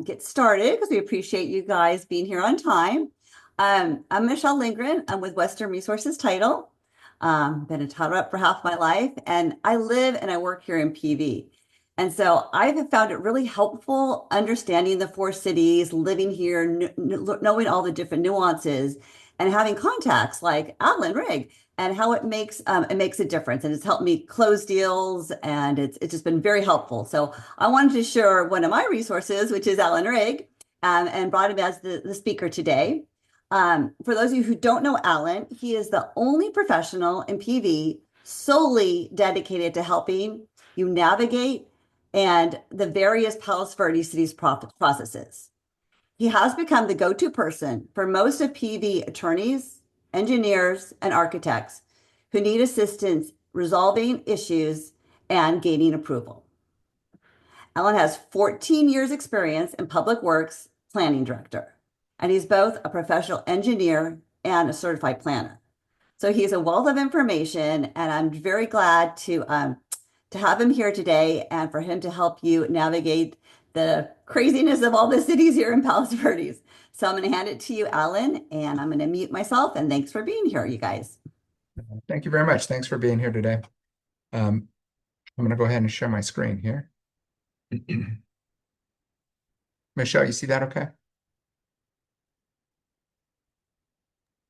get started because we appreciate you guys being here on time. I'm Michelle Lindgren. I'm with Western Resources Title. Been a title rep for half my life, and I live and I work here in PV. And so I have found it really helpful understanding the four cities, living here, knowing all the different nuances, and having contacts like Allan Rigg and how it makes a difference. And it's helped me close deals, and it's just been very helpful. So I wanted to share one of my resources, which is Allan Rigg, and brought him as the speaker today. For those of you who don't know Allan, he is the only professional in PV solely dedicated to helping you navigate and the various Palos Verdes cities processes. He has become the go-to person for most of PV attorneys, engineers, and architects who need assistance resolving issues and gaining approval. Allan has 14 years experience in public works planning director, and he's both a professional engineer and a certified planner. So he's a wealth of information, and I'm very glad to have him here today and for him to help you navigate the craziness of all the cities here in Palos Verdes. So I'm going to hand it to you, Allan, and I'm going to mute myself. And thanks for being here, you guys. Thank you very much. Thanks for being here today. I'm going to go ahead and share my screen here. Michelle, you see that okay?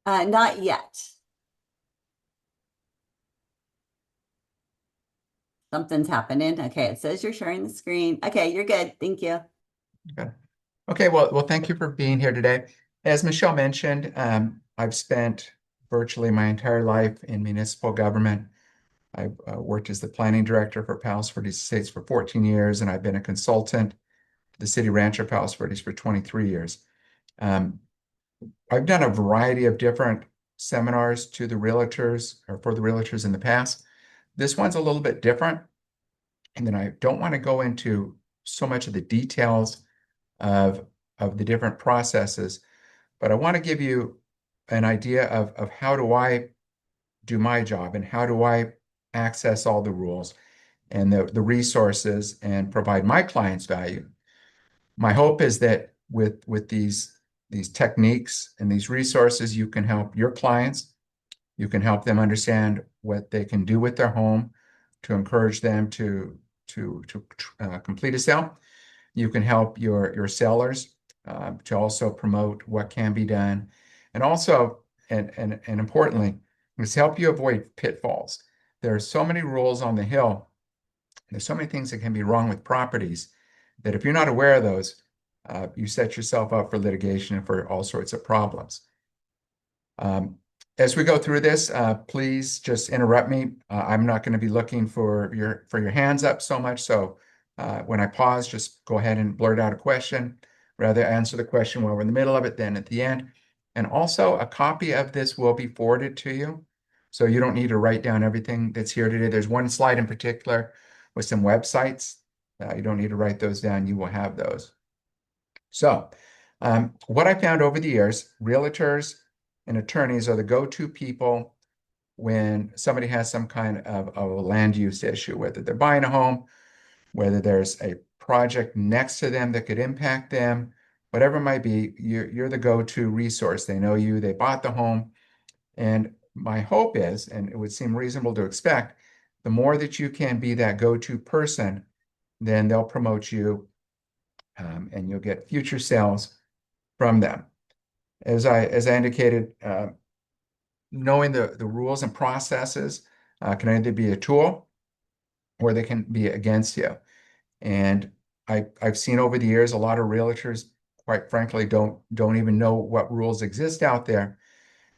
Not yet. Something's happening. Okay, it says you're sharing the screen. Okay, you're good. Thank you. Good. Okay, well, thank you for being here today. As Michelle mentioned, I've spent virtually my entire life in municipal government. I've worked as the planning director for Palos Verdes Estates for 14 years, and I've been a consultant to the City Rancher Palos Verdes for 23 years. I've done a variety of different seminars to the realtors or for the realtors in the past. This one's a little bit different, and then I don't want to go into so much of the details of the different processes, but I want to give you an idea of how do I do my job and how do I access all the rules and the resources and provide my clients value. My hope is that with these techniques and these resources, you can help your clients. You can help them understand what they can do with their home to encourage them to complete a sale. You can help your sellers to also promote what can be done, and also and importantly, is help you avoid pitfalls. There are so many rules on the Hill. There's so many things that can be wrong with properties that if you're not aware of those, you set yourself up for litigation and for all sorts of problems. As we go through this, please just interrupt me. I'm not going to be looking for your hands up so much. So when I pause, just go ahead and blurt out a question. Rather answer the question while we're in the middle of it than at the end. And also, a copy of this will be forwarded to you. So you don't need to write down everything that's here today. There's one slide in particular with some websites. You don't need to write those down. You will have those. So what I found over the years, realtors and attorneys are the go-to people when somebody has some kind of a land use issue, whether they're buying a home, whether there's a project next to them that could impact them, whatever it might be, you're the go-to resource. They know you, they bought the home. And my hope is, and it would seem reasonable to expect, the more that you can be that go-to person, then they'll promote you and you'll get future sales from them. As I indicated, knowing the rules and processes can either be a tool or they can be against you. And I've seen over the years a lot of realtors, quite frankly, don't even know what rules exist out there.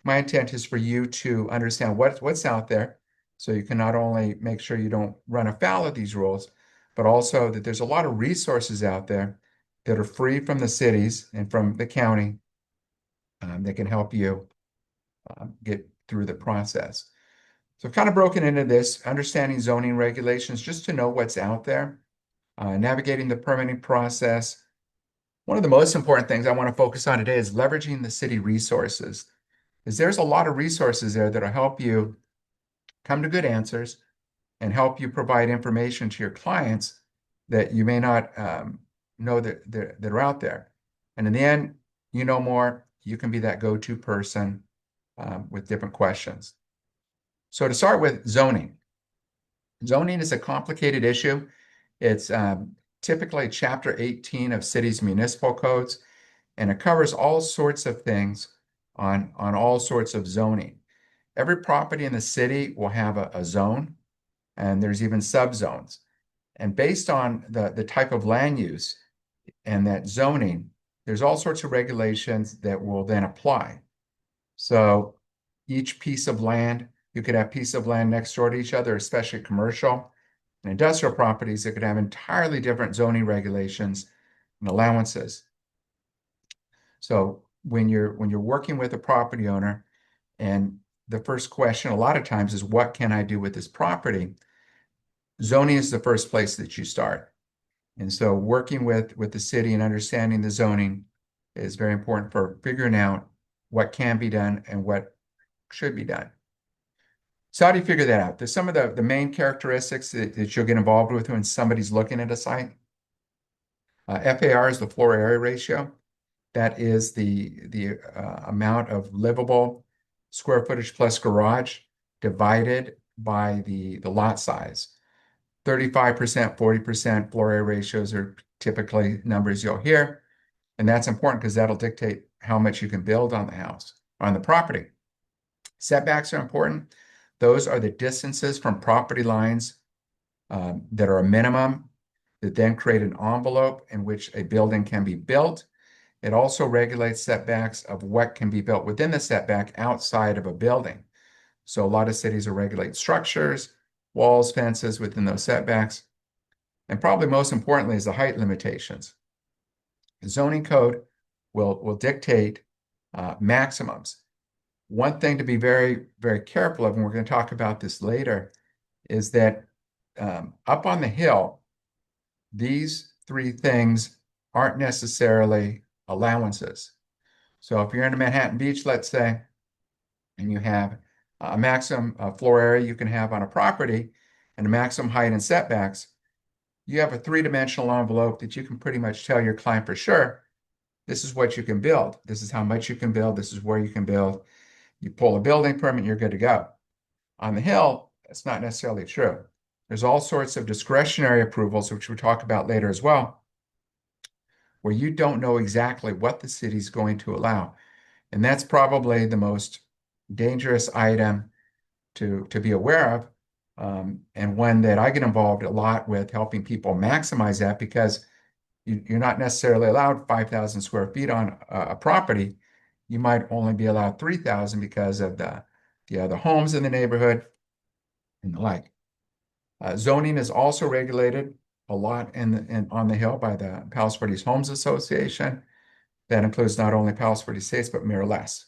My intent is for you to understand what's out there, so you can not only make sure you don't run afoul of these rules, but also that there's a lot of resources out there that are free from the cities and from the county that can help you get through the process. So I've kind of broken into this, understanding zoning regulations, just to know what's out there, navigating the permitting process. One of the most important things I want to focus on today is leveraging the city resources, because there's a lot of resources there that'll help you come to good answers and help you provide information to your clients that you may not know that are out there. And in the end, you know more, you can be that go-to person with different questions. So to start with, zoning. Zoning is a complicated issue. It's typically Chapter 18 of cities' municipal codes, and it covers all sorts of things on all sorts of zoning. Every property in the city will have a zone, and there's even subzones. And based on the type of land use and that zoning, there's all sorts of regulations that will then apply. So each piece of land, you could have pieces of land next door to each other, especially commercial and industrial properties that could have entirely different zoning regulations and allowances. So when you're working with a property owner, and the first question a lot of times is, what can I do with this property? Zoning is the first place that you start. And so working with the city and understanding the zoning is very important for figuring out what can be done and what should be done. So how do you figure that out? There's some of the main characteristics that you'll get involved with when somebody's looking at a site. FAR is the floor area ratio. That is the amount of livable square footage plus garage divided by the lot size. 35%, 40% floor area ratios are typically numbers you'll hear. And that's important because that'll dictate how much you can build on the house, on the property. Setbacks are important. Those are the distances from property lines that are a minimum that then create an envelope in which a building can be built. It also regulates setbacks of what can be built within the setback outside of a building. So a lot of cities will regulate structures, walls, fences within those setbacks. And probably most importantly is the height limitations. The zoning code will dictate maximums. One thing to be very, very careful of, and we're going to talk about this later, is that up on the hill, these three things aren't necessarily allowances. So if you're in Manhattan Beach, let's say, and you have a maximum floor area you can have on a property and a maximum height and setbacks, you have a three-dimensional envelope that you can pretty much tell your client for sure, this is what you can build. This is how much you can build. This is where you can build. You pull a building permit, you're good to go. On the hill, that's not necessarily true. There's all sorts of discretionary approvals, which we'll talk about later as well, where you don't know exactly what the city's going to allow. And that's probably the most dangerous item to be aware of, and one that I get involved a lot with helping people maximize that, because you're not necessarily allowed 5,000 square feet on a property. You might only be allowed 3,000 because of the other homes in the neighborhood and the like. Zoning is also regulated a lot on the Hill by the Palos Verdes Homes Association. That includes not only Palos Verdes Estates, but Miralles.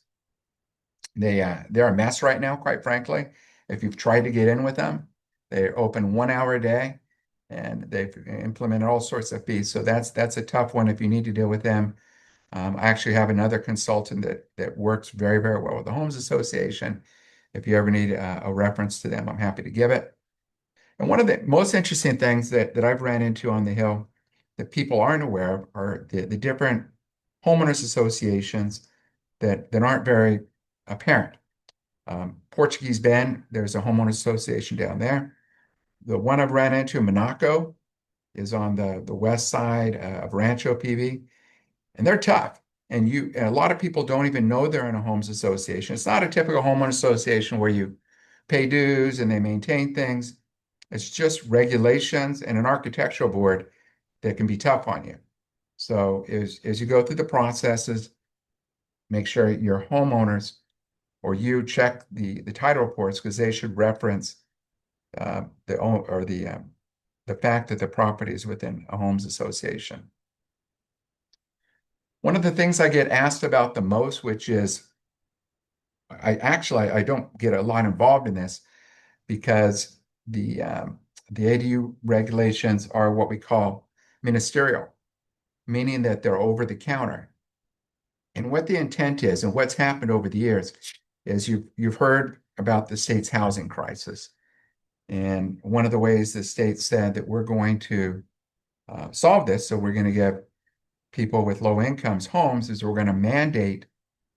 They're a mess right now, quite frankly. If you've tried to get in with them, they're open 1 hour a day, and they've implemented all sorts of fees. So that's a tough one if you need to deal with them. I actually have another consultant that works very, very well with the Homes Association. If you ever need a reference to them, I'm happy to give it. And one of the most interesting things that I've ran into on the Hill that people aren't aware of are the different homeowners associations that aren't very apparent. Portuguese Bend, there's a homeowners association down there. The one I've ran into, Monaco, is on the west side of Rancho PV, and they're tough. And a lot of people don't even know they're in a homes association. It's not a typical homeowner association where you pay dues and they maintain things. It's just regulations and an architectural board that can be tough on you. So as you go through the processes, make sure your homeowners or you check the title reports, because they should reference the fact that the property is within a homes association. One of the things I get asked about the most, which is I don't get a lot involved in this, because the ADU regulations are what we call ministerial, meaning that they're over the counter. And what the intent is, and what's happened over the years, is you've heard about the state's housing crisis. And one of the ways the state said that we're going to solve this. So we're going to give people with low incomes homes is we're going to mandate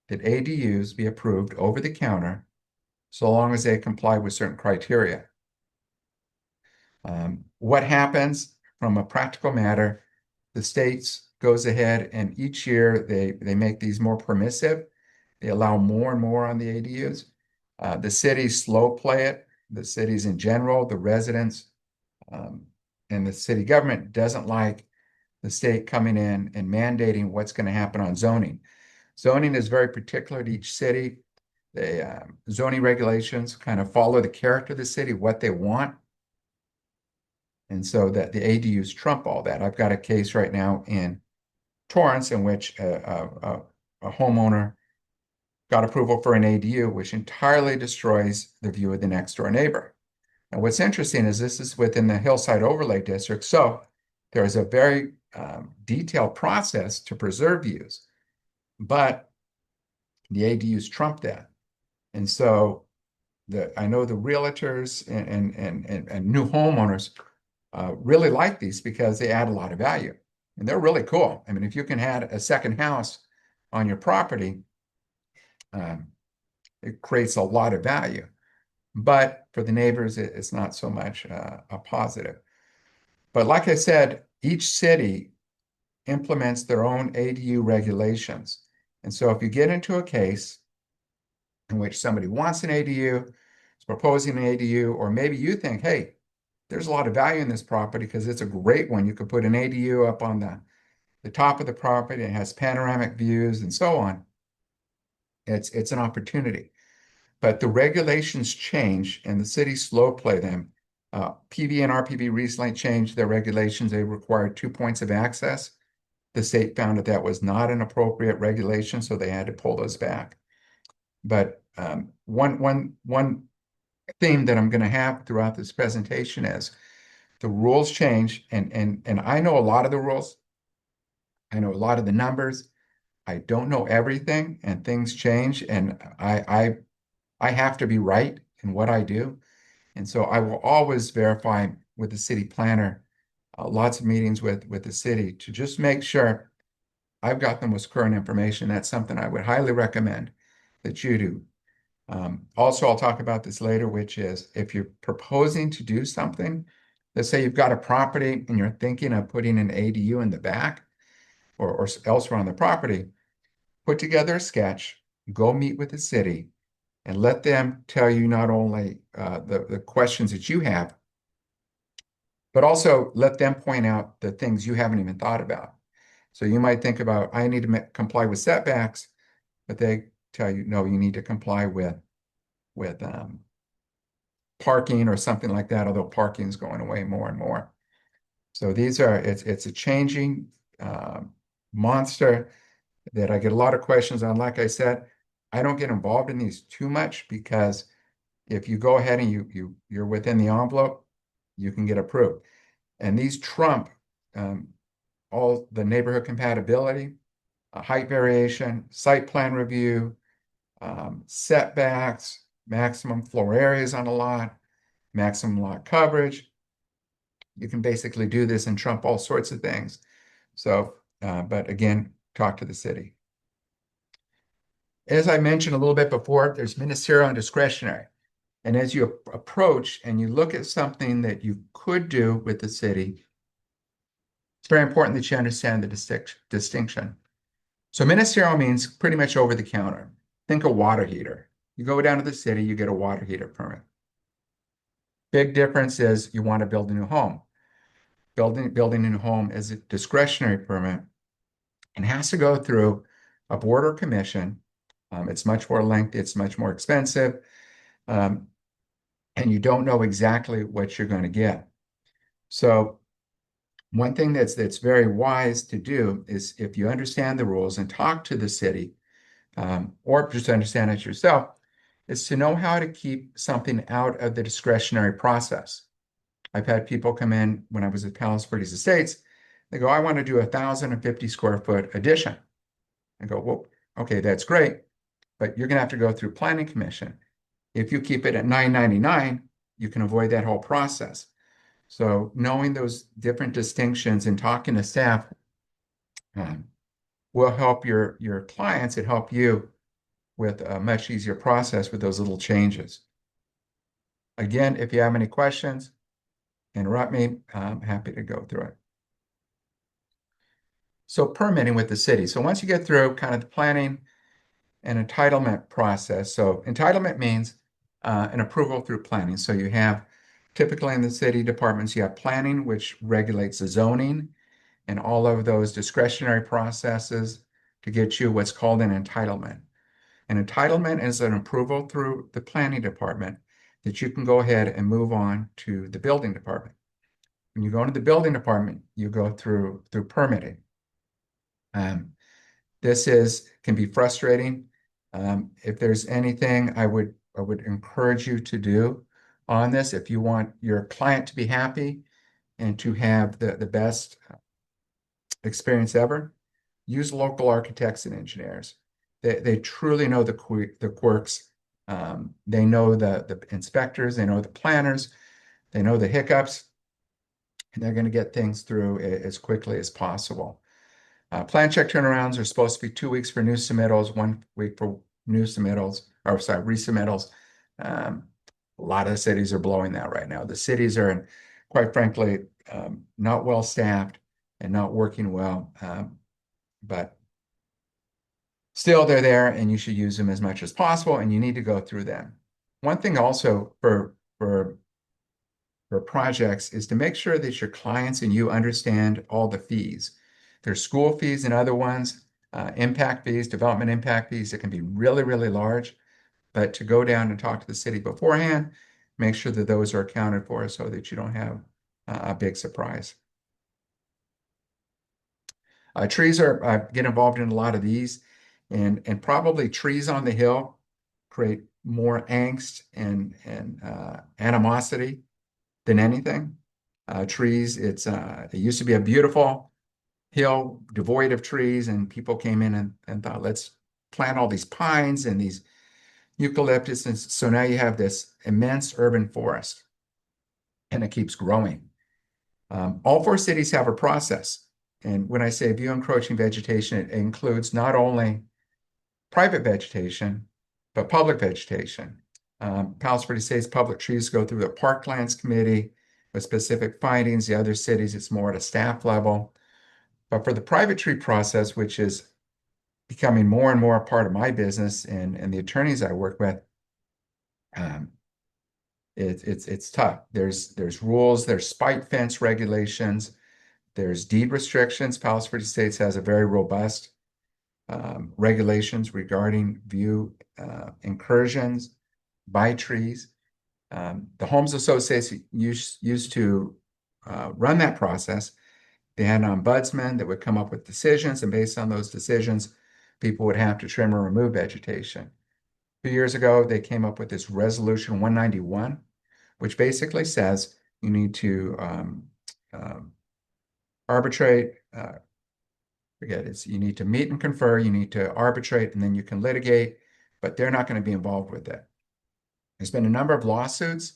that ADUs be approved over the counter so long as they comply with certain criteria. What happens from a practical matter, the states goes ahead and each year they make these more permissive. They allow more and more on the ADUs. The cities slow play it. The cities in general, the residents, um, and the city government doesn't like the state coming in and mandating what's going to happen on zoning. Zoning is very particular to each city. The zoning regulations kind of follow the character of the city, what they want. And so that the ADUs trump all that. I've got a case right now in Torrance in which a homeowner got approval for an ADU, which entirely destroys the view of the next door neighbor. And what's interesting is this is within the Hillside Overlay District. So there is a very detailed process to preserve views, but the ADUs trump that. And so I know the realtors and new homeowners really like these because they add a lot of value. And they're really cool. I mean, if you can add a second house on your property, um, it creates a lot of value. But for the neighbors, it's not so much a positive. But like I said, each city implements their own ADU regulations. And so if you get into a case in which somebody wants an ADU, is proposing an ADU, or maybe you think, hey, there's a lot of value in this property because it's a great one. You could put an ADU up on the top of the property. It has panoramic views and so on. It's an opportunity. But the regulations change and the cities slow play them. PV and RPB recently changed their regulations. They required 2 points of access. The state found that that was not an appropriate regulation, so they had to pull those back. But one theme that I'm going to have throughout this presentation is the rules change, and I know a lot of the rules. I know a lot of the numbers. I don't know everything, and things change, and I have to be right in what I do. And so I will always verify with the city planner, lots of meetings with the city to just make sure I've got the most current information. That's something I would highly recommend that you do. Also, I'll talk about this later, which is if you're proposing to do something, let's say you've got a property and you're thinking of putting an ADU in the back or elsewhere on the property, put together a sketch, go meet with the city, and let them tell you not only the questions that you have, but also let them point out the things you haven't even thought about. So you might think about, I need to comply with setbacks, but they tell you, no, you need to comply with parking or something like that, although parking is going away more and more. So it's a changing monster that I get a lot of questions on. Like I said, I don't get involved in these too much because if you go ahead and you're within the envelope, you can get approved. And these trump all the neighborhood compatibility, height variation, site plan review, setbacks, maximum floor areas on a lot, maximum lot coverage. You can basically do this and trump all sorts of things. So, but again, talk to the city. As I mentioned a little bit before, there's ministerial and discretionary. And as you approach and you look at something that you could do with the city, it's very important that you understand the distinction. So ministerial means pretty much over the counter. Think a water heater. You go down to the city, you get a water heater permit. Big difference is you want to build a new home. Building a new home is a discretionary permit and has to go through a board or commission. It's much more lengthy, it's much more expensive, and you don't know exactly what you're going to get. So one thing that's very wise to do is if you understand the rules and talk to the city, or just understand it yourself, is to know how to keep something out of the discretionary process. I've had people come in when I was at Palos Verdes Estates. They go, I want to do 1,050 square foot addition. I go, well, okay, that's great, but you're going to have to go through planning commission. If you keep it at 999, you can avoid that whole process. So knowing those different distinctions and talking to staff um, will help your clients and help you with a much easier process with those little changes. Again, if you have any questions, interrupt me. I'm happy to go through it. So permitting with the city. So once you get through kind of the planning and entitlement process. So entitlement means an approval through planning. So you have typically in the city departments, you have planning, which regulates the zoning and all of those discretionary processes to get you what's called an entitlement. An entitlement is an approval through the planning department that you can go ahead and move on to the building department. When you go into the building department, you go through permitting. This can be frustrating. If there's anything I would encourage you to do on this, if you want your client to be happy and to have the best experience ever, use local architects and engineers. They truly know the quirks. They know the inspectors, they know the planners, they know the hiccups, and they're going to get things through as quickly as possible. Plan check turnarounds are supposed to be 2 weeks for new submittals, 1 week for new submittals, or sorry, resubmittals. A lot of cities are blowing that right now. The cities are, quite frankly, not well staffed and not working well, but still they're there and you should use them as much as possible and you need to go through them. One thing also for projects is to make sure that your clients and you understand all the fees. There's school fees and other ones, impact fees, development impact fees that can be really, really large. But to go down and talk to the city beforehand, make sure that those are accounted for so that you don't have a big surprise. Trees get involved in a lot of these, and probably trees on the hill create more angst and animosity than anything. Trees, it used to be a beautiful hill devoid of trees, and people came in and thought, let's plant all these pines and these eucalyptus, and so now you have this immense urban forest, and it keeps growing. All four cities have a process, and when I say view encroaching vegetation, it includes not only private vegetation, but public vegetation. Palos Verdes State's public trees go through the Parklands Committee with specific findings. The other cities, it's more at a staff level. But for the private tree process, which is becoming more and more a part of my business and the attorneys I work with, it's tough. There's rules, there's spike fence regulations, there's deed restrictions. Palos Verdes States has a very robust regulations regarding view incursions by trees. The Homes Association used to run that process. They had an ombudsman that would come up with decisions, and based on those decisions, people would have to trim or remove vegetation. A few years ago, they came up with this Resolution 191, which basically says you need to arbitrate, forget it, you need to meet and confer, you need to arbitrate, and then you can litigate, but they're not going to be involved with it. There's been a number of lawsuits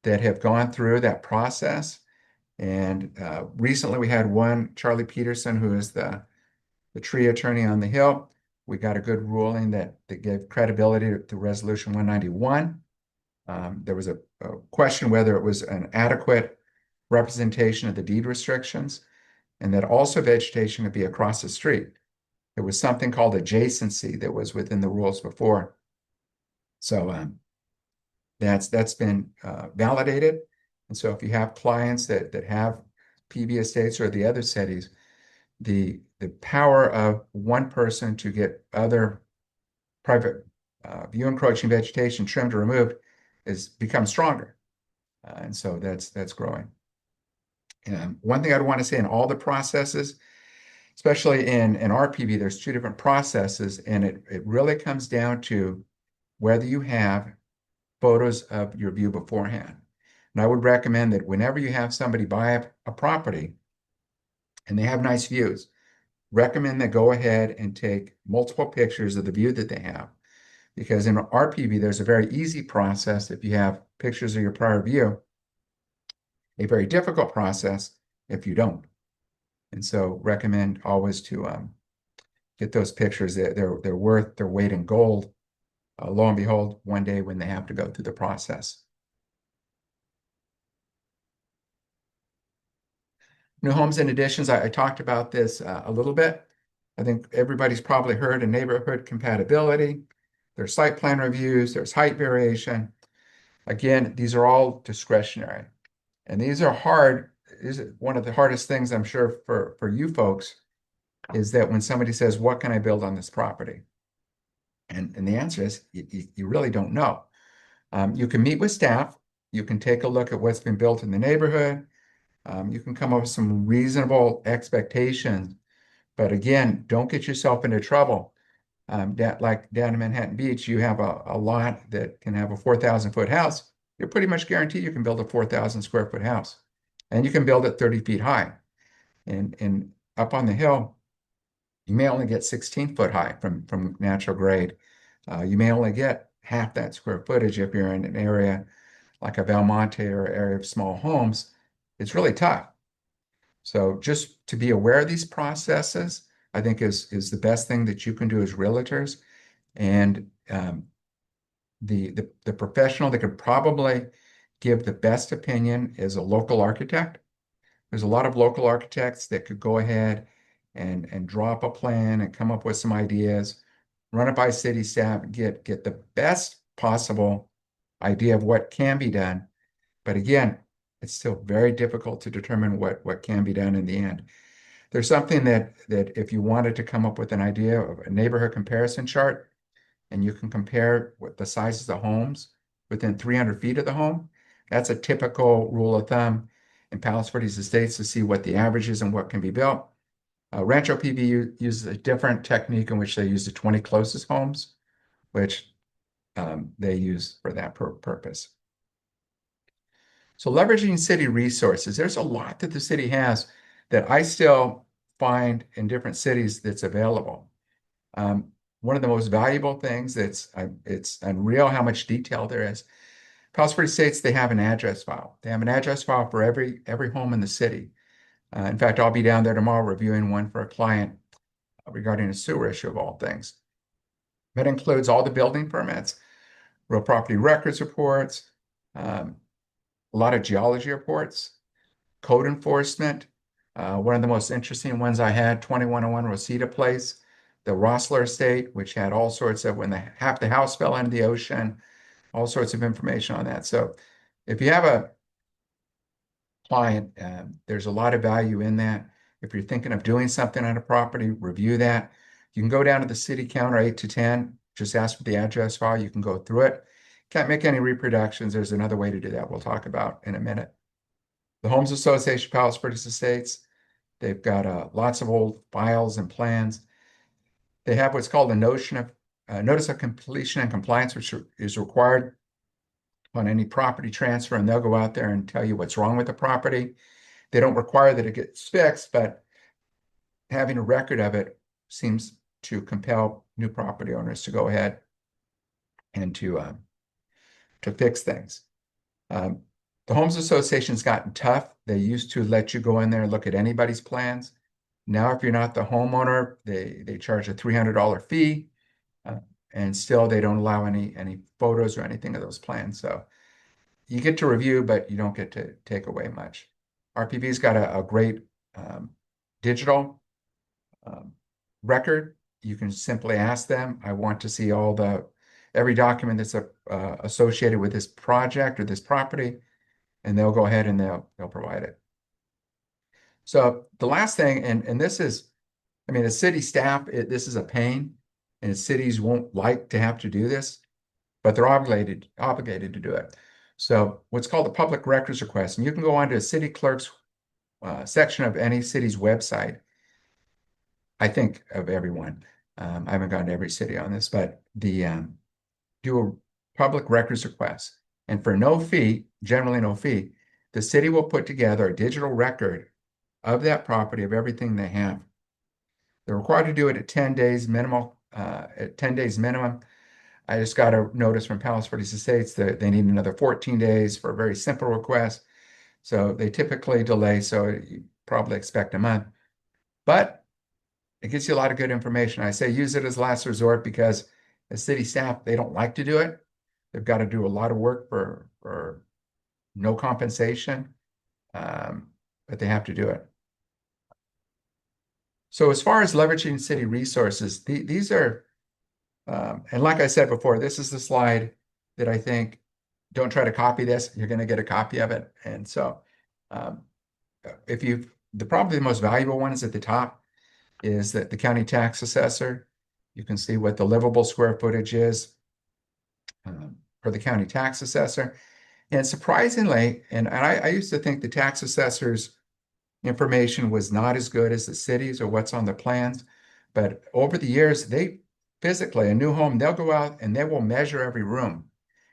that have gone through that process. And recently we had one, Charlie Peterson, who is the tree attorney on the Hill. We got a good ruling that gave credibility to Resolution 191. There was a question whether it was an adequate representation of the deed restrictions, and that also vegetation could be across the street. There was something called adjacency that was within the rules before. So that's been validated. And so if you have clients that have PV estates or the other cities, the power of one person to get other private view encroaching vegetation trimmed or removed is become stronger. And so that's growing. And one thing I'd want to say in all the processes, especially in RPV, there's two different processes, and it really comes down to whether you have photos of your view beforehand. And I would recommend that whenever you have somebody buy a property and they have nice views, recommend they go ahead and take multiple pictures of the view that they have. Because in RPV, there's a very easy process if you have pictures of your prior view. a very difficult process if you don't. And so recommend always to get those pictures. They're worth their weight in gold. Lo and behold, one day when they have to go through the process. New homes and additions, I talked about this a little bit. I think everybody's probably heard of neighborhood compatibility. There's site plan reviews, there's height variation. Again, these are all discretionary. And these are hard. Is one of the hardest things I'm sure for you folks is that when somebody says, what can I build on this property? And the answer is you really don't know. You can meet with staff. You can take a look at what's been built in the neighborhood. You can come up with some reasonable expectations. But again, don't get yourself into trouble. Like down in Manhattan Beach, you have a lot that can have a 4,000 foot house. You're pretty much guaranteed you can build a 4,000 square foot house. And you can build it 30 feet high. And up on the hill, you may only get 16 foot high from natural grade. You may only get half that square footage if you're in an area like a Belmonte or area of small homes. It's really tough. So just to be aware of these processes, I think is the best thing that you can do as realtors. And the professional that could probably give the best opinion is a local architect. There's a lot of local architects that could go ahead and draw up a plan and come up with some ideas, run it by city staff, get the best possible idea of what can be done. But again, it's still very difficult to determine what can be done in the end. There's something that if you wanted to come up with an idea of a neighborhood comparison chart, and you can compare what the sizes of homes within 300 feet of the home, that's a typical rule of thumb in Palos Verdes estates to see what the average is and what can be built. Rancho PV uses a different technique in which they use the 20 closest homes, which they use for that purpose. So leveraging city resources, there's a lot that the city has that I still find in different cities that's available. One of the most valuable things it's unreal how much detail there is. Palos Verdes states they have an address file. They have an address file for every home in the city. In fact, I'll be down there tomorrow reviewing one for a client regarding a sewer issue of all things. That includes all the building permits, real property records reports, a lot of geology reports, code enforcement. One of the most interesting ones I had, 2101 Rosita Place, the Rossler estate, which had all sorts of when half the house fell into the ocean, all sorts of information on that. So if you have a client, there's a lot of value in that. If you're thinking of doing something on a property, review that. You can go down to the city counter 8 to 10, just ask for the address file. You can go through it. Can't make any reproductions. There's another way to do that we'll talk about in a minute. The Homes Association, Palos Verdes Estates, they've got lots of old files and plans. They have what's called a notice of completion and compliance, which is required on any property transfer, and they'll go out there and tell you what's wrong with the property. They don't require that it gets fixed, but having a record of it seems to compel new property owners to go ahead and to fix things. The Homes Association's gotten tough. They used to let you go in there and look at anybody's plans. Now, if you're not the homeowner, they charge a $300 fee, and still they don't allow any photos or anything of those plans. So you get to review, but you don't get to take away much. RPV's got a great digital record. You can simply ask them, I want to see every document that's associated with this project or this property, and they'll go ahead and they'll provide it. So the last thing, and this is, I mean, the city staff, this is a pain, and cities won't like to have to do this, but they're obligated to do it. So what's called a public records request, and you can go onto a city clerk's section of any city's website. I think of everyone. I haven't gone to every city on this, but do a public records request, and for no fee, generally no fee, the city will put together a digital record of that property of everything they have. They're required to do it at 10 days minimum. At 10 days minimum. I just got a notice from Palos Verdes Estates that they need another 14 days for a very simple request. So they typically delay, so you probably expect a month. But it gives you a lot of good information. I say use it as last resort because as city staff, they don't like to do it. They've got to do a lot of work for no compensation, but they have to do it. So as far as leveraging city resources, these are, and like I said before, this is the slide that I think, don't try to copy this. You're going to get a copy of it. And so um, if you, probably the most valuable one is at the top, is that the county tax assessor, you can see what the livable square footage is for the county tax assessor. And surprisingly, and I used to think the tax assessor's information was not as good as the cities or what's on the plans. But over the years, they physically, a new home, they'll go out and they will measure every room.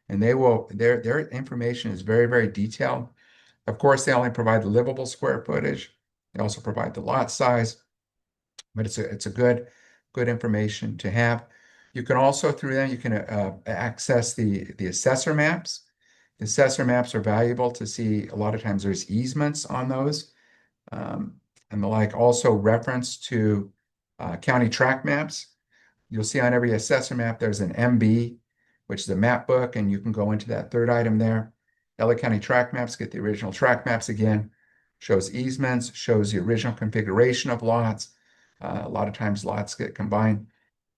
And their information is very, very detailed. Of course, they only provide the livable square footage. They also provide the lot size, but it's a good information to have. You can also through them you can access the assessor maps. The assessor maps are valuable to see. A lot of times there's easements on those, and the like. Also reference to county tract maps. You'll see on every assessor map there's an MB, which is a map book, and you can go into that third item there. LA County tract maps, get the original tract maps again. Shows easements, shows the original configuration of lots. A lot of times lots get combined.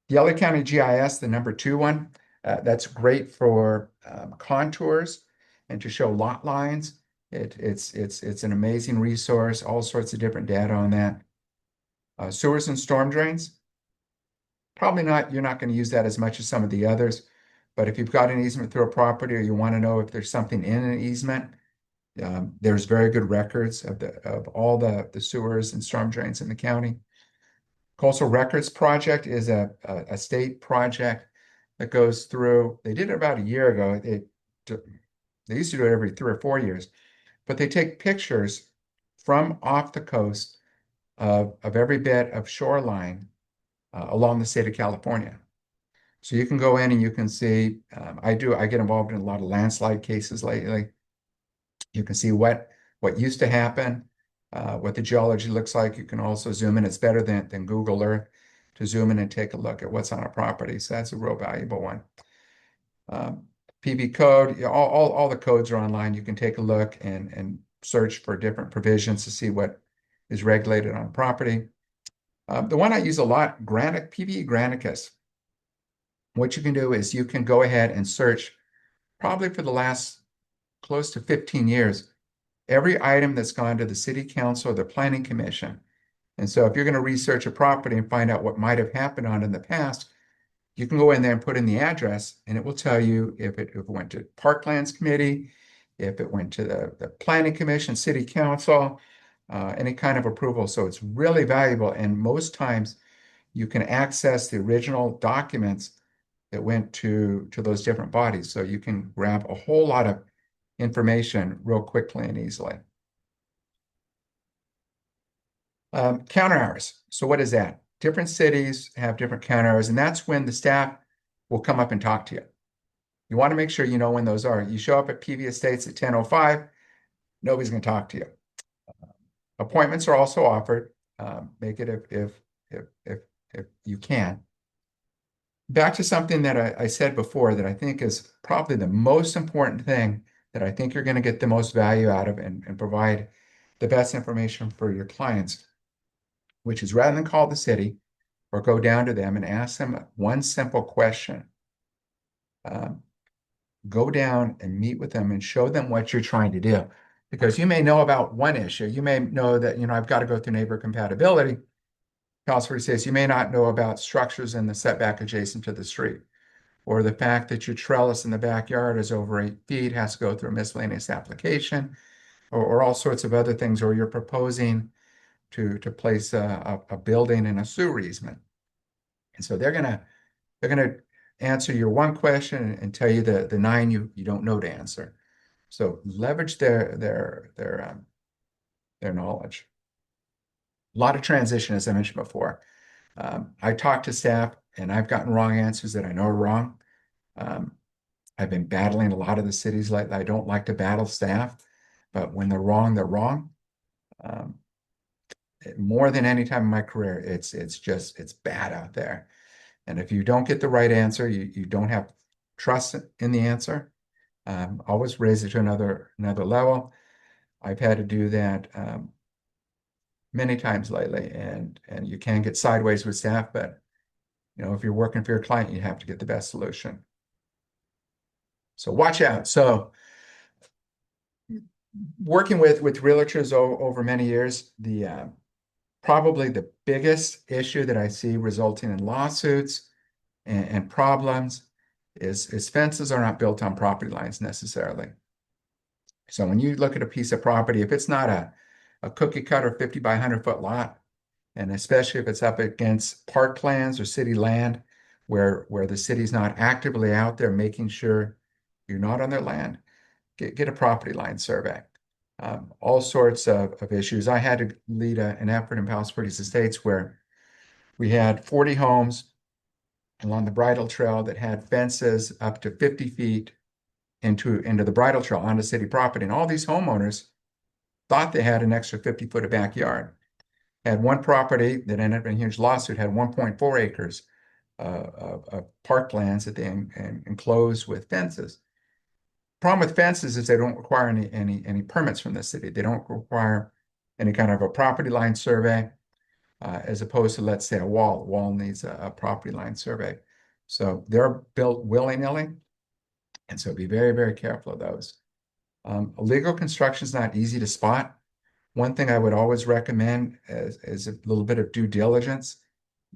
The LA County GIS, the number 2 one, that's great for contours and to show lot lines. It's an amazing resource, all sorts of different data on that. Sewers and storm drains, probably not, you're not going to use that as much as some of the others, but if you've got an easement through a property or you want to know if there's something in an easement, there's very good records of all the sewers and storm drains in the county. Coastal Records Project is a state project that goes through. They did it about a year ago. They used to do it every 3 or 4 years, but they take pictures from off the coast of every bit of shoreline along the state of California. So you can go in and you can see. I get involved in a lot of landslide cases lately. You can see what used to happen, what the geology looks like. You can also zoom in. It's better than Google Earth to zoom in and take a look at what's on a property. So that's a real valuable one. PV code, all the codes are online. You can take a look and search for different provisions to see what is regulated on property. The one I use a lot, PV Granicus. What you can do is you can go ahead and search probably for the last close to 15 years, every item that's gone to the city council or the planning commission. And so if you're going to research a property and find out what might have happened on it in the past, you can go in there and put in the address and it will tell you if it went to Parklands Committee, if it went to the planning commission, city council, any kind of approval. So it's really valuable. And most times you can access the original documents that went to those different bodies. So you can grab a whole lot of information real quickly and easily. Counter hours. So what is that? Different cities have different counter hours, and that's when the staff will come up and talk to you. You want to make sure you know when those are. You show up at PV Estates at 10:05, nobody's going to talk to you. Appointments are also offered. Make it if you can. Back to something that I said before that I think is probably the most important thing that I think you're going to get the most value out of and provide the best information for your clients, which is rather than call the city or go down to them and ask them one simple question, go down and meet with them and show them what you're trying to do. Because you may know about one issue. You may know that, I've got to go through neighbor compatibility. California says you may not know about structures in the setback adjacent to the street, or the fact that your trellis in the backyard is over 8 feet, has to go through a miscellaneous application, or all sorts of other things, or you're proposing to place a building in a sewer easement. And so they're gonna answer your one question and tell you the 9 you don't know to answer. So leverage their knowledge. A lot of transition, as I mentioned before. I talk to staff and I've gotten wrong answers that I know are wrong. I've been battling a lot of the cities lately. I don't like to battle staff. but when they're wrong, they're wrong. Um, More than any time in my career, it's bad out there. And if you don't get the right answer, you don't have trust in the answer. Always raise it to another level. I've had to do that many times lately, and you can get sideways with staff, but if you're working for your client, you have to get the best solution. So watch out. So working with realtors over many years, the probably the biggest issue that I see resulting in lawsuits and problems is fences are not built on property lines necessarily. So when you look at a piece of property, if it's not a cookie cutter 50 by 100-foot lot, and especially if it's up against park lands or city land where the city's not actively out there making sure you're not on their land, get a property line survey. All sorts of issues. I had to lead an effort in Palos Verdes Estates where we had 40 homes along the bridle trail that had fences up to 50 feet into the bridle trail onto city property. And all these homeowners thought they had an extra 50 foot of backyard. Had one property that ended up in a huge lawsuit, had 1.4 acres of parklands that they enclosed with fences. Problem with fences is they don't require any permits from the city. They don't require any kind of a property line survey, as opposed to, let's say, a wall. A wall needs a property line survey. So they're built willy-nilly, and so be very, very careful of those. Illegal construction is not easy to spot. One thing I would always recommend as a little bit of due diligence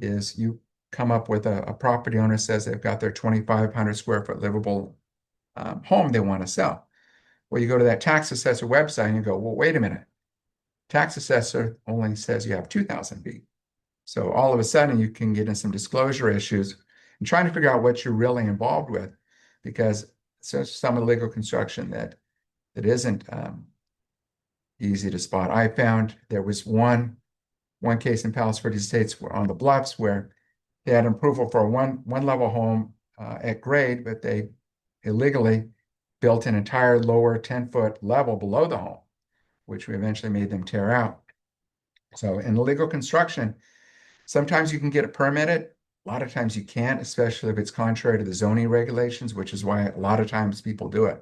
is you come up with a property owner says they've got their 2,500 square foot livable home they want to sell. Well, you go to that tax assessor website and you go, well, wait a minute. Tax assessor only says you have 2,000 feet. So all of a sudden you can get in some disclosure issues and trying to figure out what you're really involved with, because there's some illegal construction that isn't easy to spot. I found there was one case in Palos Verdes Estates on the bluffs where they had approval for a one level home at grade, but they illegally built an entire lower 10-foot level below the home, which we eventually made them tear out. So in illegal construction, sometimes you can get it permitted. A lot of times you can't, especially if it's contrary to the zoning regulations, which is why a lot of times people do it.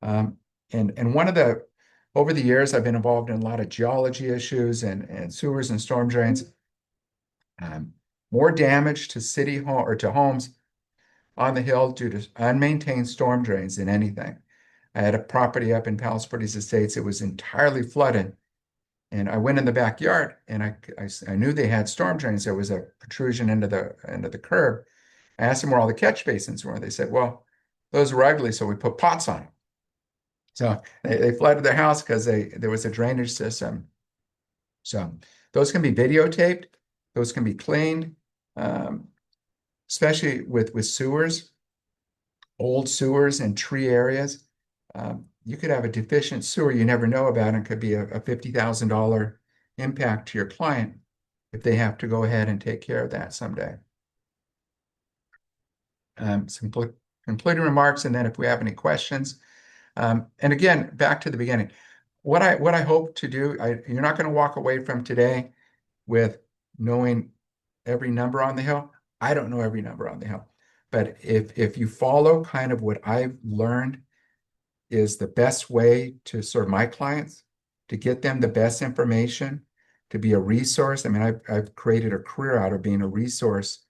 And over the years, I've been involved in a lot of geology issues and sewers and storm drains. More damage to city home or to homes on the hill due to unmaintained storm drains than anything. I had a property up in Palos Verdes Estates. It was entirely flooded. And I went in the backyard and I knew they had storm drains. There was a protrusion into the curb. I asked them where all the catch basins were. They said, well, those were ugly, so we put pots on them. So they flooded their house because there was a drainage system. So those can be videotaped. Those can be cleaned, especially with sewers, old sewers and tree areas. You could have a deficient sewer you never know about, and it could be a $50,000 impact to your client if they have to go ahead and take care of that someday. Some concluding remarks, and then if we have any questions. And again, back to the beginning, what I hope to do, you're not going to walk away from today with knowing every number on the hill. I don't know every number on the hill, but if you follow kind of what I've learned is the best way to serve my clients, to get them the best information, to be a resource. I mean, I've created a career out of being a resource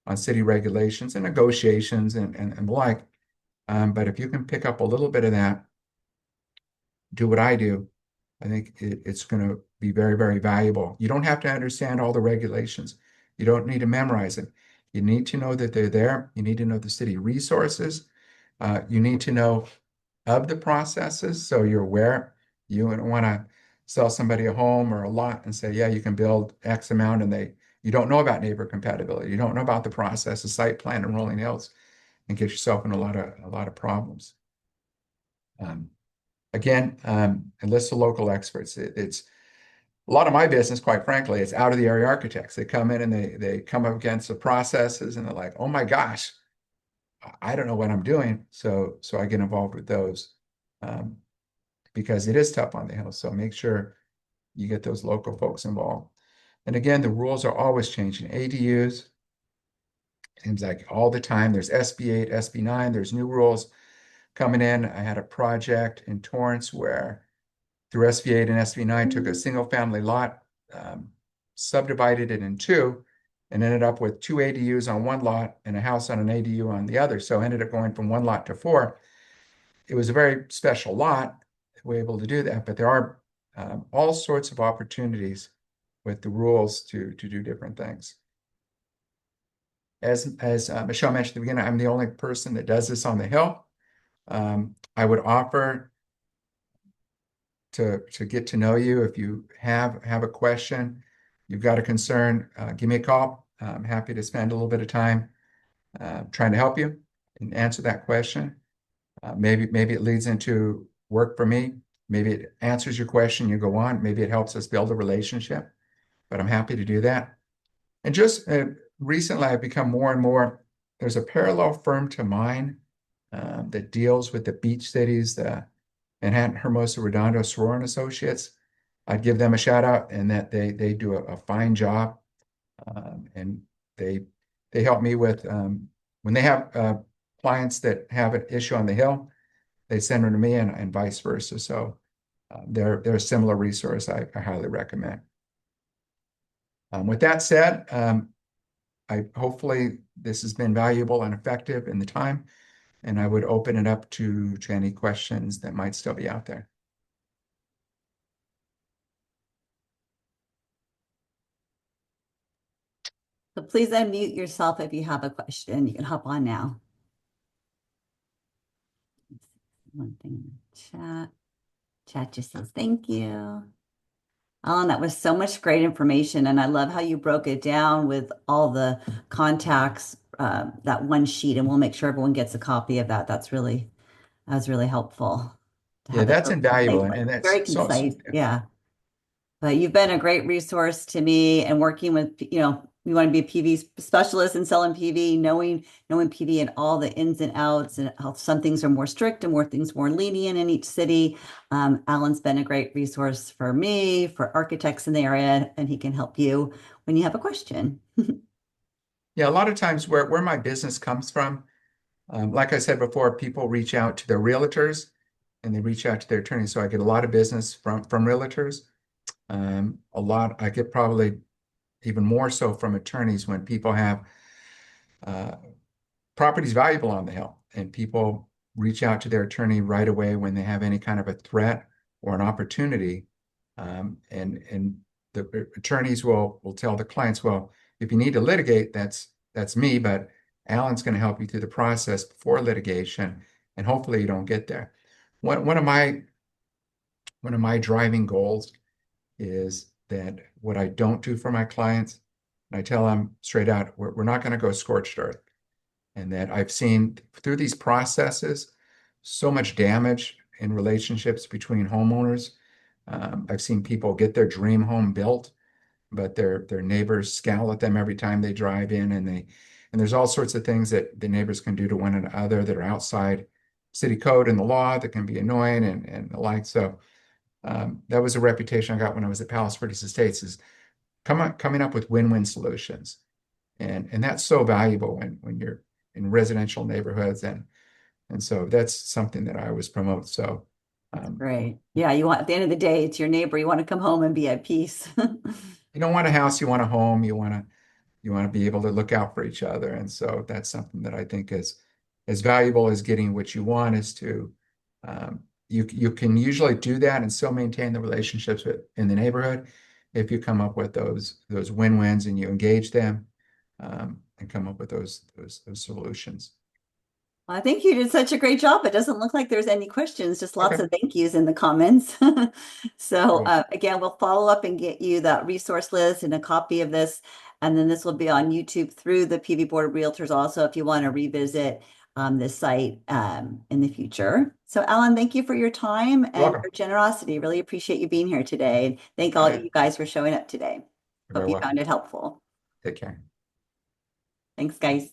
on city regulations and negotiations and the like. But if you can pick up a little bit of that, do what I do, I think it's going to be very, very valuable. You don't have to understand all the regulations. You don't need to memorize it. You need to know that they're there. You need to know the city resources. You need to know of the processes so you're aware. You don't want to sell somebody a home or a lot and say, yeah, you can build X amount, and you don't know about neighbor compatibility. You don't know about the process, the site plan and rolling hills, and get yourself in a lot of problems. Again, enlist the local experts. It's a lot of my business, quite frankly, it's out of the area architects. They come in and they come up against the processes and they're like, oh my gosh, I don't know what I'm doing. So I get involved with those. because it is tough on the Hill. So make sure you get those local folks involved. And again, the rules are always changing. ADUs, seems like all the time. There's SB 8, SB 9, there's new rules coming in. I had a project in Torrance where through SB 8 and SB 9 took a single family lot, subdivided it in two, and ended up with two ADUs on one lot and a house on an ADU on the other. So ended up going from one lot to four. It was a very special lot. We were able to do that, but there are all sorts of opportunities with the rules to do different things. As Michelle mentioned at the beginning, I'm the only person that does this on the Hill. I would offer to get to know you. If you have a question, you've got a concern, give me a call. I'm happy to spend a little bit of time trying to help you and answer that question. Maybe it leads into work for me. Maybe it answers your question, you go on. Maybe it helps us build a relationship, but I'm happy to do that. And just recently, I've become more and more, there's a parallel firm to mine that deals with the beach cities, the Manhattan, Hermosa, Redondo, Soror and Associates. I'd give them a shout out, and that they do a fine job. And they help me with when they have clients that have an issue on the Hill, they send them to me, and vice versa. So they're a similar resource I highly recommend. With that said, hopefully this has been valuable and effective in the time, and I would open it up to any questions that might still be out there. So please unmute yourself if you have a question. You can hop on now. One thing in the chat. Chat just says thank you. Allan, that was so much great information, and I love how you broke it down with all the contacts, that one sheet, and we'll make sure everyone gets a copy of that. That was really helpful to Yeah, have it that's so invaluable, concise. and that's Very so concise, yeah. But you've been a great resource to me, and working with, you want to be a PV specialist and selling PV, knowing PV and all the ins and outs, and how some things are more strict and more things more lenient in each city. Allan's been a great resource for me, for architects in the area, and he can help you when you have a question. Yeah, a lot of times where my business comes from, like I said before, people reach out to their realtors and they reach out to their attorneys. So I get a lot of business from realtors. I get probably even more so from attorneys when people have properties valuable on the Hill, and people reach out to their attorney right away when they have any kind of a threat or an opportunity. And the attorneys will tell the clients, well, if you need to litigate, that's me, but Allan's going to help you through the process before litigation, and hopefully you don't get there. One of my driving goals is that what I don't do for my clients, and I tell them straight out, we're not going to go scorched earth. And that I've seen through these processes so much damage in relationships between homeowners. I've seen people get their dream home built, but their neighbors scowl at them every time they drive in, and there's all sorts of things that the neighbors can do to one another that are outside city code and the law that can be annoying and the like. So that was a reputation I got when I was at Palos Verdes Estates, is coming up with win-win solutions. And that's so valuable when you're in residential neighborhoods, and so that's something that I always promote. So Great. Yeah, at the end of the day, it's your neighbor. You want to come home and be at peace. you don't want a house, you want a home, you want to be able to look out for each other. And so that's something that I think is as valuable as getting what you want, is to you can usually do that and still maintain the relationships in the neighborhood if you come up with those win-wins and you engage them, and come up with those solutions. Well, I think you did such a great job. It doesn't look like there's any questions, just lots Okay, of thank yous in the comments. So cool. again, we'll follow up and get you that resource list and a copy of this. And then this will be on YouTube through the PV Board of Realtors also, if you want to revisit this site in the future. So Allan, thank you for your time You're and welcome. your generosity. Really appreciate you being here today. And thank Oh all yeah, you guys for showing up today. you're Hope very you welcome. found it helpful. Take care. Thanks, guys.